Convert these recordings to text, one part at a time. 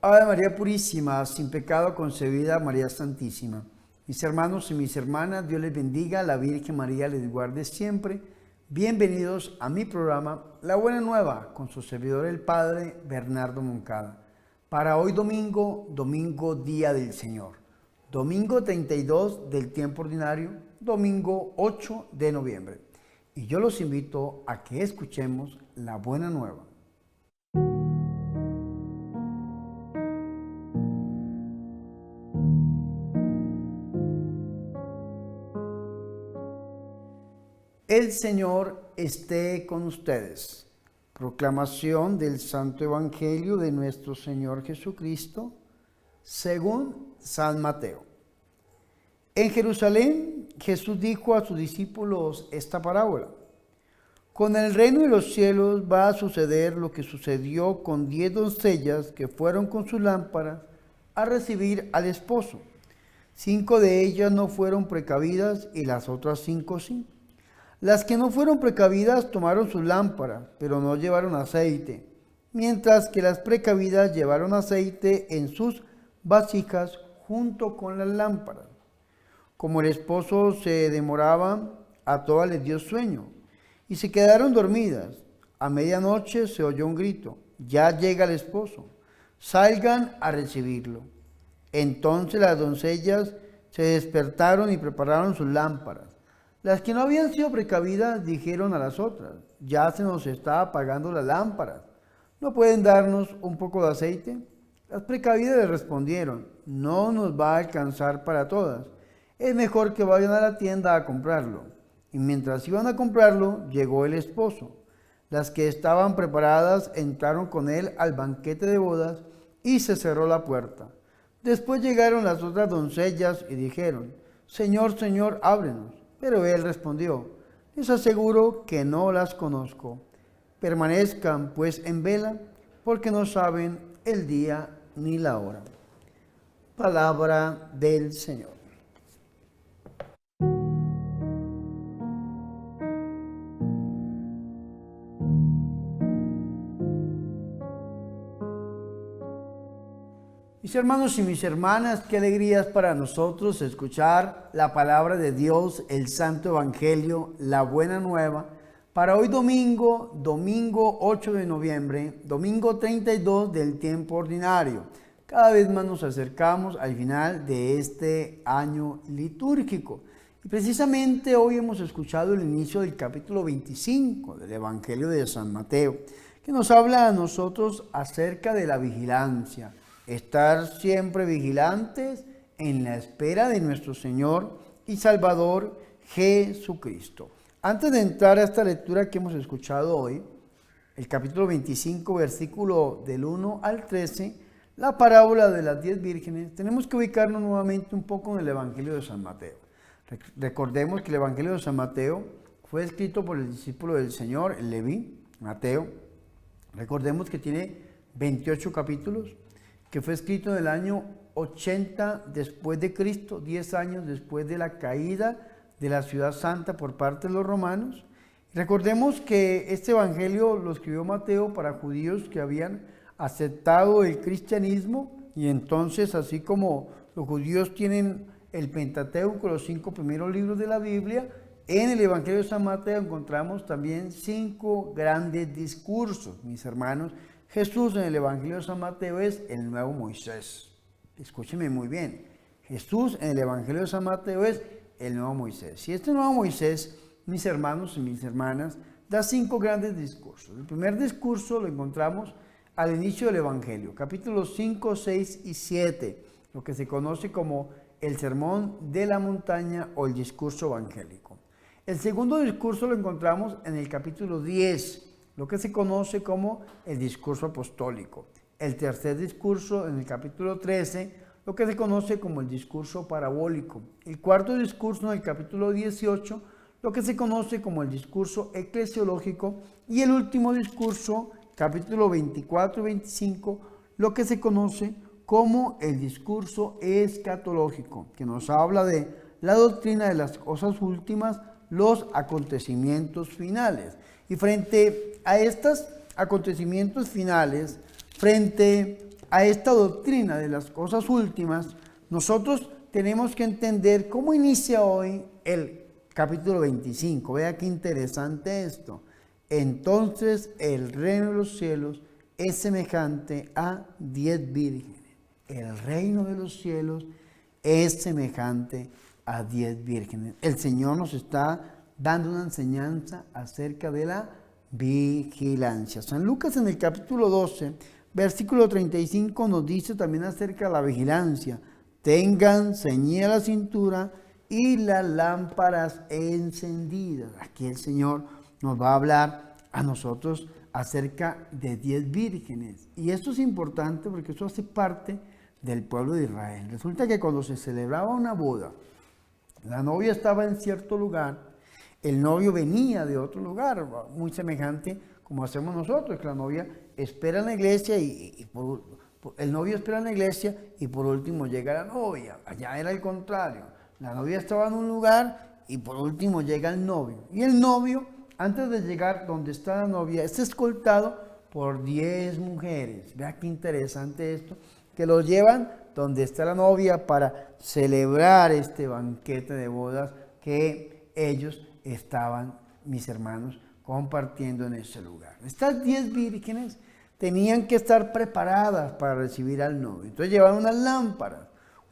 Ave María Purísima, sin pecado concebida, María Santísima. Mis hermanos y mis hermanas, Dios les bendiga, la Virgen María les guarde siempre. Bienvenidos a mi programa La Buena Nueva, con su servidor el Padre Bernardo Moncada. Para hoy domingo, Día del Señor. Domingo 32 del tiempo ordinario, domingo 8 de noviembre. Y yo los invito a que escuchemos La Buena Nueva. El Señor esté con ustedes. Proclamación del Santo Evangelio de nuestro Señor Jesucristo, según San Mateo. En Jerusalén, Jesús dijo a sus discípulos esta parábola. Con el reino de los cielos va a suceder lo que sucedió con 10 doncellas que fueron con sus lámparas a recibir al esposo. 5 de ellas no fueron precavidas y las otras 5 sí. Las que no fueron precavidas tomaron sus lámparas, pero no llevaron aceite, mientras que las precavidas llevaron aceite en sus vasijas junto con las lámparas. Como el esposo se demoraba, a todas les dio sueño, y se quedaron dormidas. A medianoche se oyó un grito, ya llega el esposo, salgan a recibirlo. Entonces las doncellas se despertaron y prepararon sus lámparas. Las que no habían sido precavidas dijeron a las otras, ya se nos está apagando la lámpara, ¿no pueden darnos un poco de aceite? Las precavidas le respondieron, no nos va a alcanzar para todas, es mejor que vayan a la tienda a comprarlo. Y mientras iban a comprarlo, llegó el esposo. Las que estaban preparadas entraron con él al banquete de bodas y se cerró la puerta. Después llegaron las otras doncellas y dijeron, Señor, Señor, ábrenos. Pero él respondió, les aseguro que no las conozco. Permanezcan pues en vela, porque no saben el día ni la hora. Palabra del Señor. Mis hermanos y mis hermanas, qué alegrías para nosotros escuchar la palabra de Dios, el Santo Evangelio, la Buena Nueva, para hoy domingo 8 de noviembre, domingo 32 del tiempo ordinario. Cada vez más nos acercamos al final de este año litúrgico. Y precisamente hoy hemos escuchado el inicio del capítulo 25 del Evangelio de San Mateo, que nos habla a nosotros acerca de la vigilancia. Estar siempre vigilantes en la espera de nuestro Señor y Salvador Jesucristo. Antes de entrar a esta lectura que hemos escuchado hoy, el capítulo 25, versículo del 1 al 13, la parábola de las 10 vírgenes, tenemos que ubicarnos nuevamente un poco en el Evangelio de San Mateo. Recordemos que el Evangelio de San Mateo fue escrito por el discípulo del Señor, el Leví, Mateo. Recordemos que tiene 28 capítulos, que fue escrito en el año 80 después de Cristo, 10 años después de la caída de la ciudad santa por parte de los romanos. Recordemos que este evangelio lo escribió Mateo para judíos que habían aceptado el cristianismo, y entonces, así como los judíos tienen el Pentateuco, los 5 primeros libros de la Biblia, en el Evangelio de San Mateo encontramos también 5 grandes discursos, mis hermanos. Jesús en el Evangelio de San Mateo es el nuevo Moisés. Escúcheme muy bien. Jesús en el Evangelio de San Mateo es el nuevo Moisés. Y este nuevo Moisés, mis hermanos y mis hermanas, da 5 grandes discursos. El primer discurso lo encontramos al inicio del Evangelio, capítulos 5, 6 y 7, lo que se conoce como el Sermón de la Montaña o el discurso evangélico. El segundo discurso lo encontramos en el capítulo 10, lo que se conoce como el discurso apostólico. El tercer discurso en el capítulo 13, lo que se conoce como el discurso parabólico. El cuarto discurso en el capítulo 18, lo que se conoce como el discurso eclesiológico. Y el último discurso, capítulo 24 y 25, lo que se conoce como el discurso escatológico, que nos habla de la doctrina de las cosas últimas, los acontecimientos finales. Y frente a estos acontecimientos finales, frente a esta doctrina de las cosas últimas, nosotros tenemos que entender cómo inicia hoy el capítulo 25. Vea qué interesante esto. Entonces el reino de los cielos es semejante a 10 vírgenes. El reino de los cielos es semejante a 10 vírgenes. El Señor nos está dando una enseñanza acerca de la vigilancia. San Lucas en el capítulo 12, versículo 35 nos dice también acerca de la vigilancia. Tengan ceñida la cintura y las lámparas encendidas. Aquí el Señor nos va a hablar a nosotros acerca de 10 vírgenes. Y esto es importante porque eso hace parte del pueblo de Israel. Resulta que cuando se celebraba una boda, la novia estaba en cierto lugar, el novio venía de otro lugar, muy semejante como hacemos nosotros, que la novia espera en la iglesia el novio espera en la iglesia y por último llega la novia. Allá era el contrario. La novia estaba en un lugar y por último llega el novio. Y el novio, antes de llegar donde está la novia, es escoltado por 10 mujeres. Vea qué interesante esto, que lo llevan donde está la novia para celebrar este banquete de bodas que ellos estaban, mis hermanos, compartiendo en ese lugar. Estas 10 vírgenes tenían que estar preparadas para recibir al novio. Entonces llevaban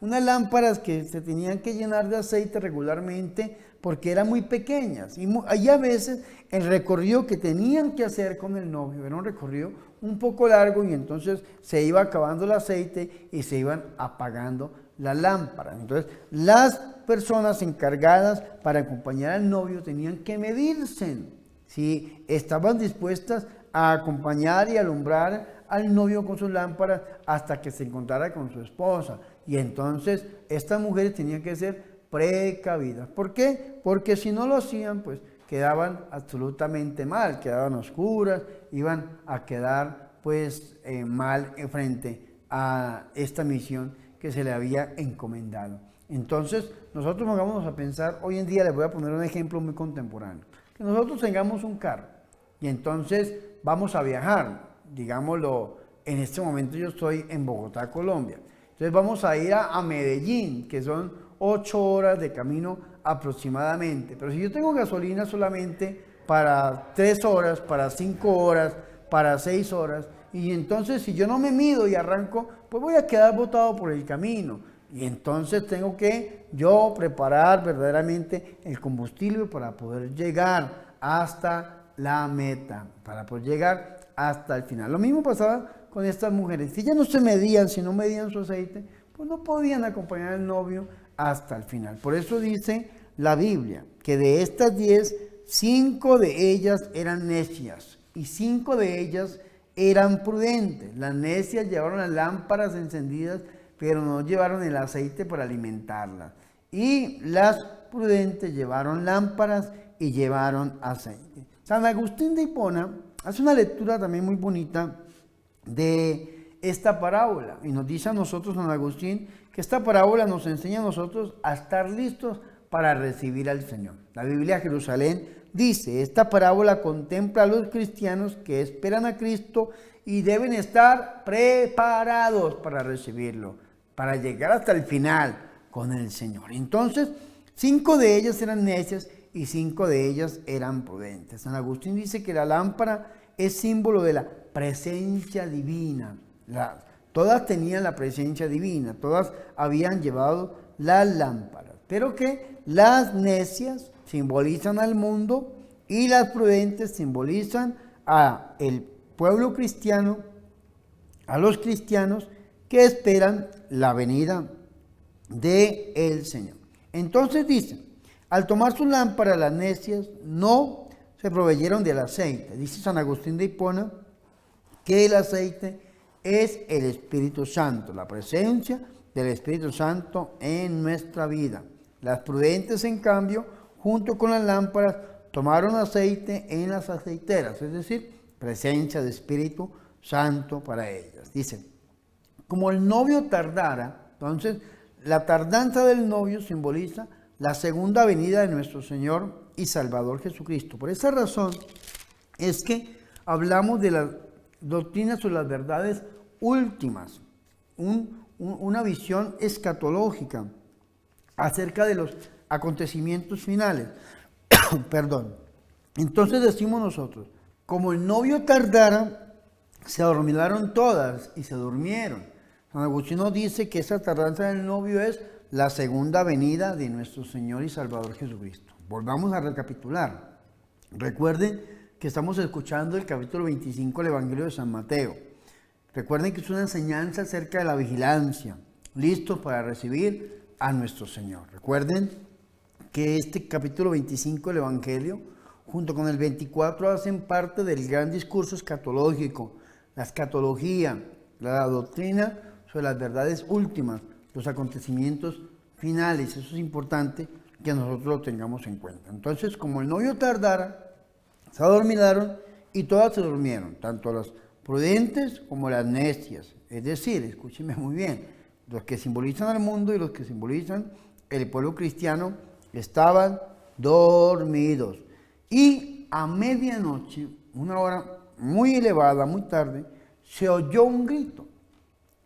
unas lámparas que se tenían que llenar de aceite regularmente porque eran muy pequeñas. Y a veces el recorrido que tenían que hacer con el novio era un recorrido un poco largo y entonces se iba acabando el aceite y se iban apagando las lámparas. Entonces las personas encargadas para acompañar al novio tenían que medirse si estaban dispuestas a acompañar y alumbrar al novio con sus lámparas hasta que se encontrara con su esposa. Y entonces estas mujeres tenían que ser precavidas. ¿Por qué? Porque si no lo hacían, pues quedaban absolutamente mal, quedaban oscuras, iban a quedar pues mal frente a esta misión que se le había encomendado. Entonces nosotros vamos a pensar, hoy en día les voy a poner un ejemplo muy contemporáneo, que nosotros tengamos un carro y entonces vamos a viajar, digámoslo, en este momento yo estoy en Bogotá, Colombia, entonces vamos a ir a Medellín, que son 8 horas de camino aproximadamente, pero si yo tengo gasolina solamente para 3 horas, para 5 horas, para 6 horas, y entonces si yo no me mido y arranco, pues voy a quedar botado por el camino, y entonces tengo que yo preparar verdaderamente el combustible para poder llegar hasta la meta, para poder llegar hasta el final. Lo mismo pasaba con estas mujeres. Si ya no se medían, si no medían su aceite, pues no podían acompañar al novio hasta el final. Por eso dice la Biblia que de estas 10, 5 de ellas eran necias y 5 de ellas eran prudentes. Las necias llevaron las lámparas encendidas, pero no llevaron el aceite para alimentarlas. Y las prudentes llevaron lámparas y llevaron aceite. San Agustín de Hipona hace una lectura también muy bonita de esta parábola y nos dice a nosotros, San Agustín, que esta parábola nos enseña a nosotros a estar listos para recibir al Señor. La Biblia Jerusalén dice, esta parábola contempla a los cristianos que esperan a Cristo y deben estar preparados para recibirlo, para llegar hasta el final con el Señor. Entonces, 5 de ellas eran necias y 5 de ellas eran prudentes. San Agustín dice que la lámpara es símbolo de la presencia divina. Todas tenían la presencia divina, todas habían llevado las lámparas, pero que las necias simbolizan al mundo y las prudentes simbolizan a el pueblo cristiano, a los cristianos que esperan la venida del Señor. Entonces dice, al tomar su lámpara las necias no se proveyeron del aceite. Dice San Agustín de Hipona que el aceite es el Espíritu Santo, la presencia del Espíritu Santo en nuestra vida. Las prudentes, en cambio, junto con las lámparas, tomaron aceite en las aceiteras, es decir, presencia de Espíritu Santo para ellas. Dice, como el novio tardara, entonces la tardanza del novio simboliza la segunda venida de nuestro Señor y Salvador Jesucristo. Por esa razón es que hablamos de las doctrinas o las verdades últimas. una visión escatológica acerca de los acontecimientos finales. Perdón. Entonces decimos nosotros, como el novio tardara, se adormilaron todas y se durmieron. San Agustín dice que esa tardanza del novio es la segunda venida de nuestro Señor y Salvador Jesucristo. Volvamos a recapitular. Recuerden que estamos escuchando el capítulo 25 del Evangelio de San Mateo. Recuerden que es una enseñanza acerca de la vigilancia, listos para recibir a nuestro Señor. Recuerden que este capítulo 25 del Evangelio, junto con el 24, hacen parte del gran discurso escatológico, la escatología, la doctrina sobre las verdades últimas, los acontecimientos finales. Eso es importante que nosotros lo tengamos en cuenta. Entonces, como el novio tardara, se adormilaron y todas se durmieron, tanto las prudentes como las necias. Es decir, escúchenme muy bien, los que simbolizan al mundo y los que simbolizan el pueblo cristiano estaban dormidos. Y a medianoche, una hora muy elevada, muy tarde, se oyó un grito.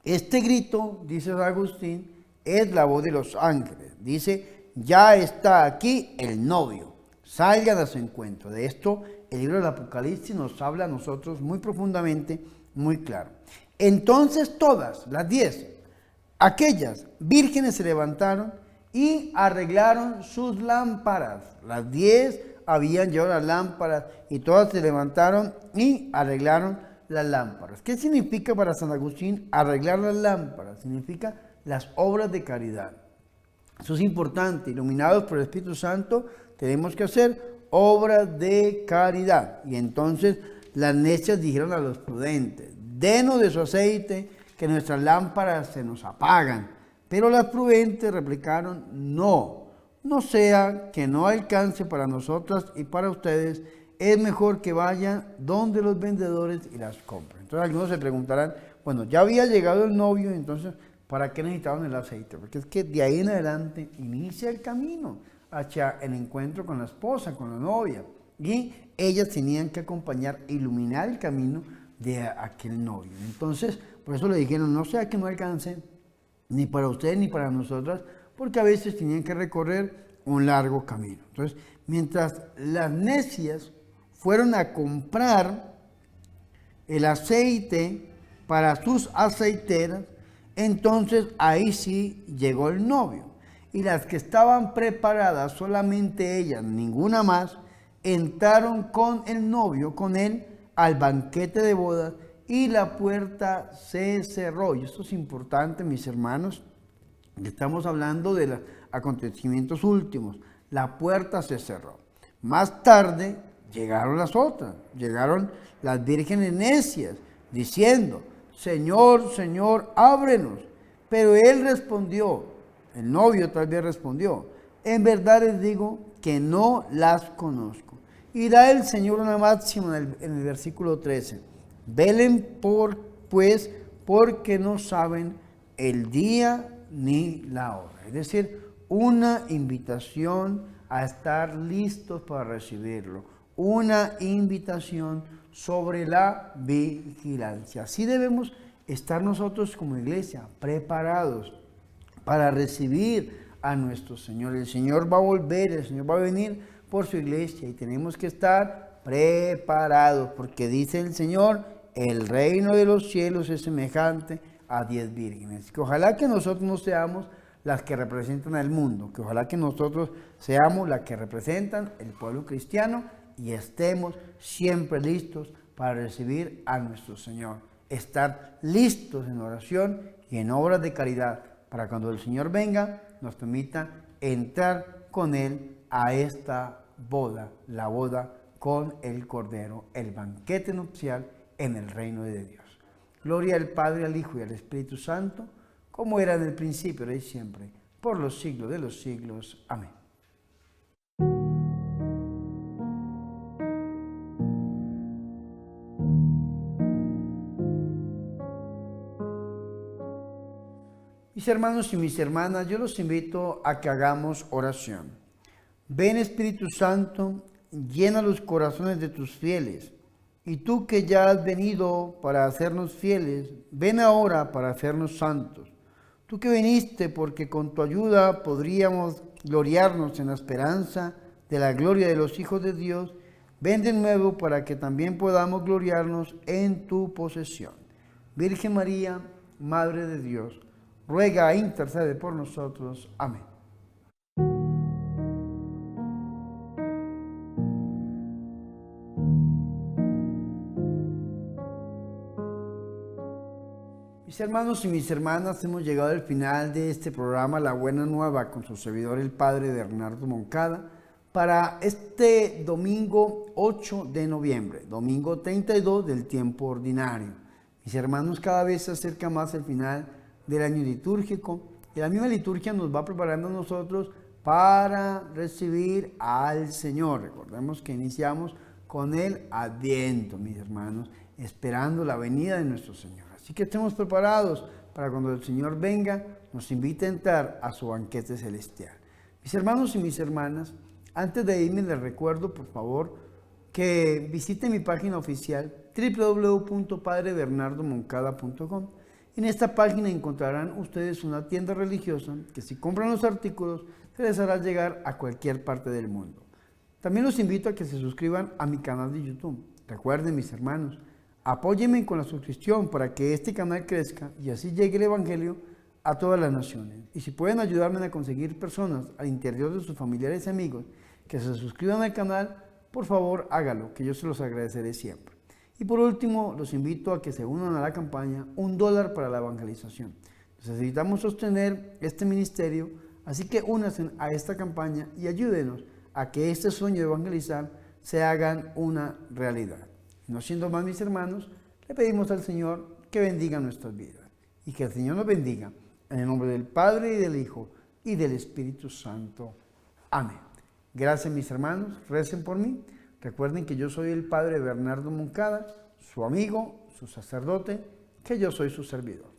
Este grito, dice San Agustín, es la voz de los ángeles. Dice, ya está aquí el novio, salgan a su encuentro. De esto el libro del Apocalipsis nos habla a nosotros muy profundamente, muy claro. Entonces todas, las 10, aquellas vírgenes se levantaron y arreglaron sus lámparas. Las 10 habían llevado las lámparas y todas se levantaron y arreglaron las lámparas. ¿Qué significa para San Agustín arreglar las lámparas? Significa las obras de caridad. Eso es importante. Iluminados por el Espíritu Santo, tenemos que hacer obras de caridad. Y entonces las necias dijeron a los prudentes, denos de su aceite, que nuestras lámparas se nos apagan. Pero las prudentes replicaron, no sea que no alcance para nosotras y para ustedes, es mejor que vayan donde los vendedores y las compren. Entonces algunos se preguntarán, bueno, ya había llegado el novio, entonces, ¿para qué necesitaban el aceite? Porque es que de ahí en adelante inicia el camino hacia el encuentro con la esposa, con la novia. Y ellas tenían que acompañar, iluminar el camino de aquel novio. Entonces, por eso le dijeron, no sea que no alcance ni para ustedes ni para nosotras, porque a veces tenían que recorrer un largo camino. Entonces, mientras las necias fueron a comprar el aceite para sus aceiteras, entonces ahí sí llegó el novio. Y las que estaban preparadas, solamente ellas, ninguna más, entraron con el novio, con él, al banquete de bodas y la puerta se cerró. Y esto es importante, mis hermanos. Estamos hablando de los acontecimientos últimos. La puerta se cerró. Más tarde llegaron las otras, llegaron las vírgenes necias, diciendo, Señor, Señor, ábrenos. Pero él respondió, el novio tal vez respondió, en verdad les digo que no las conozco. Y da el Señor una máxima en el versículo 13. Velen pues porque no saben el día ni la hora. Es decir, una invitación a estar listos para recibirlo. Una invitación sobre la vigilancia. Así debemos estar nosotros como iglesia, preparados para recibir a nuestro Señor. El Señor va a volver, el Señor va a venir por su iglesia y tenemos que estar preparados, porque dice el Señor, el reino de los cielos es semejante a 10 vírgenes. Que ojalá que nosotros no seamos las que representan al mundo, que ojalá que nosotros seamos las que representan el pueblo cristiano y estemos siempre listos para recibir a nuestro Señor. Estar listos en oración y en obras de caridad para cuando el Señor venga nos permita entrar con Él a esta boda, la boda con el Cordero, el banquete nupcial en el reino de Dios. Gloria al Padre, al Hijo y al Espíritu Santo, como era en el principio, ahora y siempre, por los siglos de los siglos. Amén. Mis hermanos y mis hermanas, yo los invito a que hagamos oración. Ven Espíritu Santo, llena los corazones de tus fieles Y tú que ya has venido para hacernos fieles, ven ahora para hacernos santos. Tú que viniste porque con tu ayuda podríamos gloriarnos en la esperanza de la gloria de los hijos de Dios, ven de nuevo para que también podamos gloriarnos en tu posesión. Virgen María, Madre de Dios, ruega e intercede por nosotros. Amén. Mis hermanos y mis hermanas, hemos llegado al final de este programa La Buena Nueva con su servidor el Padre Bernardo Moncada para este domingo 8 de noviembre, domingo 32 del tiempo ordinario. Mis hermanos, cada vez se acerca más el final del año litúrgico y la misma liturgia nos va preparando a nosotros para recibir al Señor. Recordemos que iniciamos con el Adviento, mis hermanos, esperando la venida de nuestro Señor. Así que estemos preparados para cuando el Señor venga, nos invite a entrar a su banquete celestial. Mis hermanos y mis hermanas, antes de irme les recuerdo, por favor, que visiten mi página oficial www.padrebernardomoncada.com. En esta página encontrarán ustedes una tienda religiosa que si compran los artículos se les hará llegar a cualquier parte del mundo. También los invito a que se suscriban a mi canal de YouTube. Recuerden, mis hermanos, apóyenme con la suscripción para que este canal crezca y así llegue el Evangelio a todas las naciones. Y si pueden ayudarme a conseguir personas al interior de sus familiares y amigos que se suscriban al canal, por favor hágalo, que yo se los agradeceré siempre. Y por último, los invito a que se unan a la campaña $1 para la evangelización. Necesitamos sostener este ministerio, así que únanse a esta campaña y ayúdenos a que este sueño de evangelizar se haga una realidad. No siendo más, mis hermanos, le pedimos al Señor que bendiga nuestras vidas y que el Señor nos bendiga en el nombre del Padre y del Hijo y del Espíritu Santo. Amén. Gracias, mis hermanos, recen por mí. Recuerden que yo soy el Padre Bernardo Moncada, su amigo, su sacerdote, que yo soy su servidor.